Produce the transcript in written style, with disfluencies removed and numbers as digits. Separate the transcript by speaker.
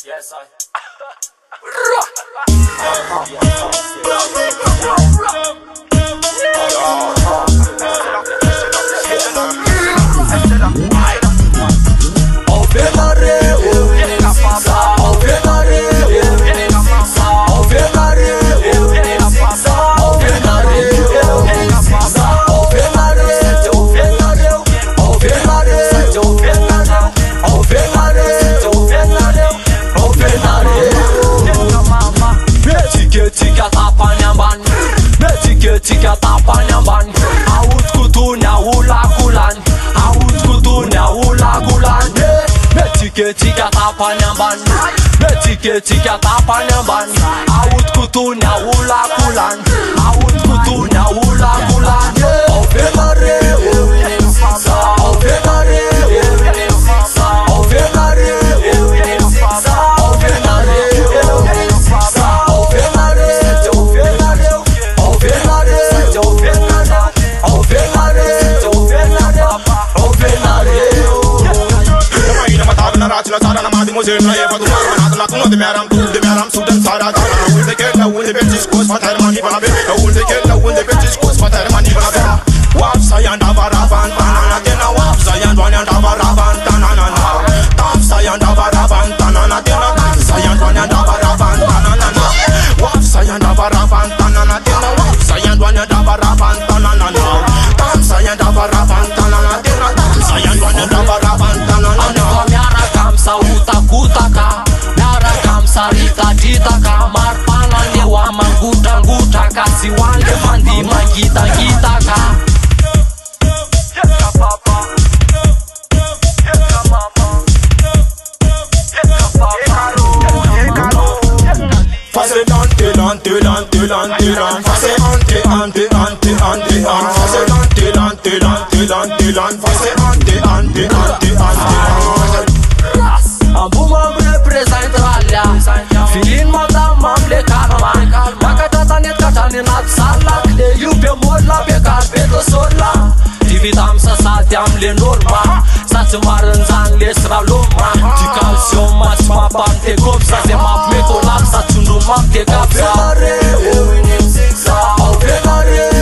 Speaker 1: Yes, I.
Speaker 2: Tica tapa neamban, aud cu tuneaul la culan, aud cu tuneaul la culan. Tica tapa neamban, tica tapa neamban, aud cu tuneaul la culan, aud cu tuneaul la culan. Au fiecare, au fiecare, au fiecare, au fiecare.
Speaker 3: La țara n-am de muze, nu e făcut mare, mânat la tună de mi-aram tu, de mi-aram sud în țara ta. La unde che, la unde pe ce scos, fata rămâni până pe. La unde che, la unde pe ce scos, fata rămâni până pe. Wap sa yan da varavan, tanana tena. Wap sa yan doan da varavan, tanana na. Tap sa yan da varavan, tanana tena. Tap sa yan doan da varavan, tanana na. Wap sa yan da varavan, tanana tena. Wap sa yan doan da varavan, tanana na. Tap sa yan da varavan, tanana tena. Tap sa yan doan da varavan, tanana na.
Speaker 2: Sauta kutaka, nara kam sarita jitaka, marpana lewa manguta ngutaka, siwande mandi mangita gitaka. Yeka papa, yeka mama, yeka papa, yeka lo.
Speaker 3: Fase lante, lante, lante, lante, lante. Fase ante, ante, ante, ante, ante. Fase lante, lante, lante, lante, lante. Fase ante, ante, ante, ante, ante.
Speaker 2: Ambum am reprezent alea, fiind madam am plecat man. Dacă tata ne catane nat sala, le iubim mor la pe carpetă sola. Divitam să sateam le norma, să ți mară le straloma. Di calcium mas ma bante gom, să se map me colapsa, țundu map de capsa. Au fiecare,